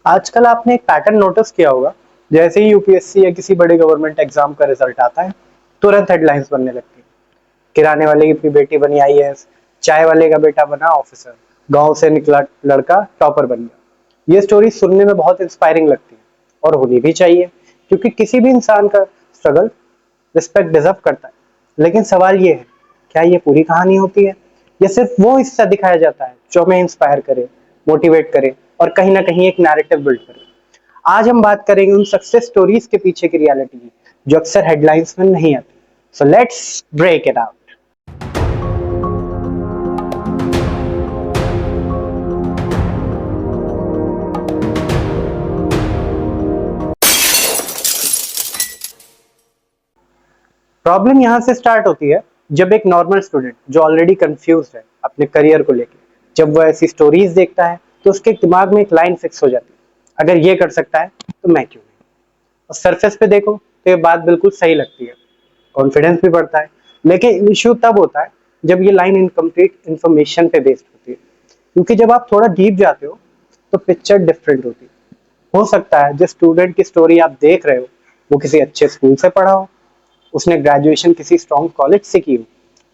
आजकल आपने एक पैटर्न नोटिस किया होगा। जैसे ही यूपीएससी या किसी बड़े गवर्नमेंट एग्जाम का रिजल्ट आता है, तुरंत हेडलाइंस बनने लगती है। किराने वाले की बेटी बनी आईएएस, चाय वाले का बेटा बना ऑफिसर, गांव से निकला लड़का टॉपर बन गया। ये स्टोरी सुनने में बहुत इंस्पायरिंग लगती है और होनी भी चाहिए, क्योंकि किसी भी इंसान का स्ट्रगल रिस्पेक्ट डिजर्व करता है। लेकिन सवाल ये है, क्या ये पूरी कहानी होती है या सिर्फ वो हिस्सा दिखाया जाता है जो हमें इंस्पायर करे, मोटिवेट करे और कहीं ना कहीं एक नैरेटिव बिल्ड करे। आज हम बात करेंगे उन सक्सेस स्टोरीज के पीछे की रियलिटी की, जो अक्सर हेडलाइंस में नहीं आती। So let's break it out. Problem यहाँ से स्टार्ट होती है जब एक नॉर्मल स्टूडेंट जो ऑलरेडी कंफ्यूज है अपने करियर को लेके, जब वो ऐसी स्टोरीज देखता है तो उसके दिमाग में एक लाइन फिक्स हो जाती है, अगर ये कर सकता है तो मैं क्यों नहीं। और सरफेस पे देखो तो ये बात बिल्कुल सही लगती है, कॉन्फिडेंस भी बढ़ता है। लेकिन इश्यू तब होता है जब ये लाइन इनकम्प्लीट इंफॉर्मेशन पे बेस्ड होती है, क्योंकि जब आप थोड़ा डीप जाते हो तो पिक्चर डिफरेंट होती है। हो सकता है जिस स्टूडेंट की स्टोरी आप देख रहे हो वो किसी अच्छे स्कूल से पढ़ा हो, उसने ग्रेजुएशन किसी स्ट्रॉन्ग कॉलेज से की हो,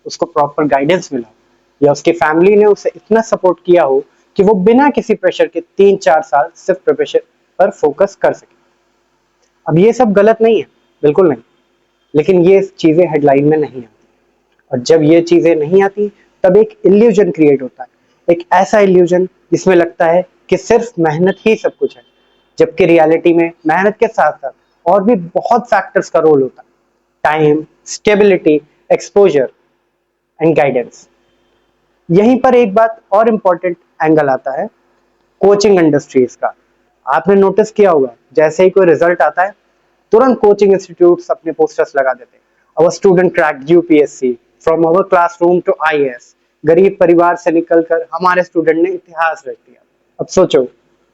उसको प्रॉपर गाइडेंस मिला हो, या उसकी फैमिली ने उसे इतना सपोर्ट किया हो कि वो बिना किसी प्रेशर के 3-4 साल सिर्फ प्रिपरेशन पर फोकस कर सके। अब ये सब गलत नहीं है, बिल्कुल नहीं, लेकिन ये चीजें हेडलाइन में नहीं आती। और जब ये चीजें नहीं आती तब एक इल्यूजन क्रिएट होता है, एक ऐसा इल्यूजन जिसमें लगता है कि सिर्फ मेहनत ही सब कुछ है, जबकि रियलिटी में मेहनत के साथ साथ और भी बहुत फैक्टर्स का रोल होता है। Time, stability, exposure and guidance. यहीं पर एक बात और इम्पोर्टेंट एंगल आता है, कोचिंग इंडस्ट्रीज का। आपने नोटिस किया होगा, जैसे ही कोई रिजल्ट आता है तुरंत कोचिंग इंस्टीट्यूट्स अपने पोस्टर्स लगा देते हैं, our student cracked UPSC from our classroom to IAS. गरीब परिवार से निकलकर हमारे स्टूडेंट ने इतिहास रच दिया। अब सोचो,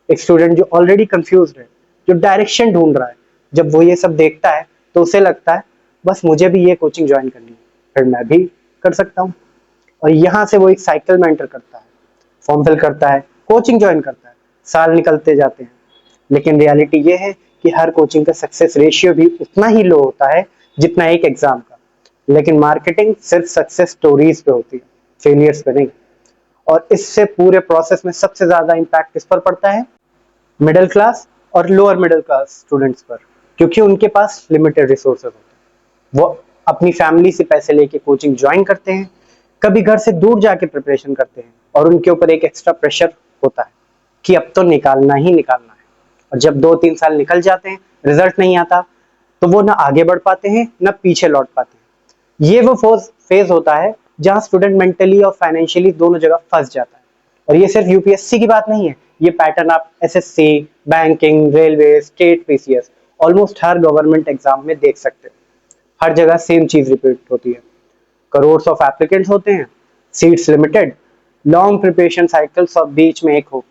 एक स्टूडेंट जो ऑलरेडी कंफ्यूज है, जो डायरेक्शन ढूंढ रहा है, जब वो ये सब देखता है तो उसे लगता है बस मुझे भी ये कोचिंग ज्वाइन करनी है, फिर मैं भी कर सकता हूँ। और यहाँ से वो एक साइकिल में एंटर करता है, फॉर्म फिल करता है, कोचिंग ज्वाइन करता है, साल निकलते जाते हैं। लेकिन रियलिटी ये है कि हर कोचिंग का सक्सेस रेशियो भी उतना ही लो होता है जितना एक एग्जाम का। लेकिन मार्केटिंग सिर्फ सक्सेस स्टोरीज पे होती है, फेलियर्स पे नहीं। और इससे पूरे प्रोसेस में सबसे ज्यादा इम्पैक्ट किस पर पड़ता है? मिडिल क्लास और लोअर मिडिल क्लास स्टूडेंट्स पर, क्योंकि उनके पास लिमिटेड रिसोर्सेज होते हैं। वो अपनी फैमिली से पैसे लेके कोचिंग ज्वाइन करते हैं, कभी घर से दूर जाके प्रिपरेशन करते हैं, और उनके ऊपर एक एक्स्ट्रा प्रेशर होता है कि अब तो निकालना ही निकालना है। और जब 2-3 साल निकल जाते हैं, रिजल्ट नहीं आता, तो वो ना आगे बढ़ पाते हैं ना पीछे लौट पाते हैं। ये वो फेज होता है जहां स्टूडेंट मेंटली और फाइनेंशियली दोनों जगह फंस जाता है। और ये सिर्फ यूपीएससी की बात नहीं है, ये पैटर्न आप SSC, banking, railway, state PCS, almost हर गवर्नमेंट एग्जाम में देख सकते हैं। हर जगह सेम चीज रिपीट होती है। करोड़्स ऑफ एप्लीकेंट्स होते हैं, seats limited, long preparation cycles और बीच में एक हो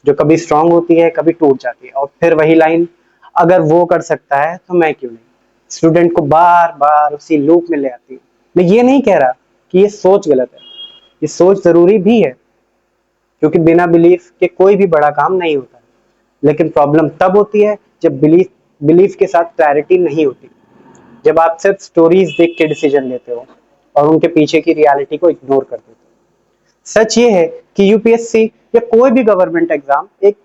जो कभी स्ट्रांग होती है, कभी टूट जाती है, और फिर वही लाइन, अगर वो कर सकता है तो मैं क्यों नहीं। स्टूडेंट को बार बार उसी लूप में ले आती है। मैं ये नहीं कह रहा कि ये सोच गलत है, ये सोच जरूरी भी है, क्योंकि बिना बिलीफ के कोई भी बड़ा काम नहीं होता है। लेकिन प्रॉब्लम तब होती है जब बिलीफ के साथ क्लैरिटी नहीं होती, जब आप सिर्फ स्टोरीज देख के डिसीजन लेते हो और उनके पीछे की रियलिटी को इग्नोर कर देते हो। सच ये है कि यूपीएससी या कोई भी गवर्नमेंट एग्जाम एक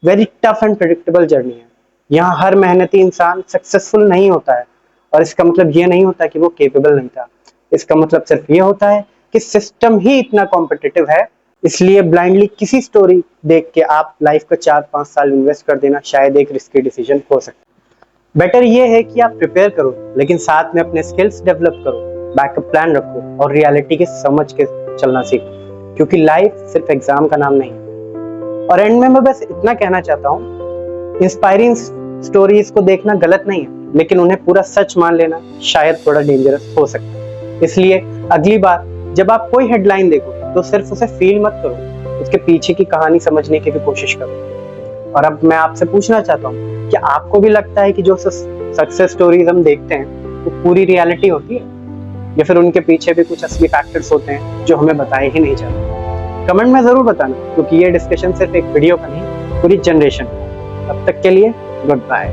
very tough and predictable journey है। यहाँ हर मेहनती इंसान सक्सेसफुल नहीं होता है, और इसका मतलब ये नहीं होता कि वो केपेबल नहीं था। इसका मतलब सिर्फ ये होता है कि सिस्टम ही इतना कॉम्पिटिटिव है। इसलिए ब्लाइंडली किसी स्टोरी देख के आप लाइफ का 4-5 साल इन्वेस्ट कर देना शायद एक रिस्की डिसीजन हो सकता है। बेटर ये है कि आप प्रिपेयर करो, लेकिन साथ में अपने स्किल्स डेवलप करो, बैकअप प्लान रखो और रियलिटी के समझ के चलना सीखो, क्योंकि लाइफ सिर्फ एग्जाम का नाम नहीं है। और एंड में मैं बस इतना कहना चाहता हूँ, इंस्पायरिंग स्टोरीज को देखना गलत नहीं है, लेकिन उन्हें पूरा सच मान लेना शायद थोड़ा डेंजरस हो सकता है। इसलिए अगली बार जब आप कोई हेडलाइन देखो तो सिर्फ उसे फील मत करो, उसके पीछे की कहानी समझने की भी कोशिश करो। और अब मैं आपसे पूछना चाहता हूँ, क्या आपको भी लगता है कि जो सक्सेस स्टोरीज हम देखते हैं वो पूरी रियलिटी होती है, या फिर उनके पीछे भी कुछ असली फैक्टर्स होते हैं जो हमें बताए ही नहीं जाते? कमेंट में जरूर बताना, क्योंकि ये डिस्कशन सिर्फ एक वीडियो का नहीं पूरी जनरेशन। तब तक के लिए गुड बाय।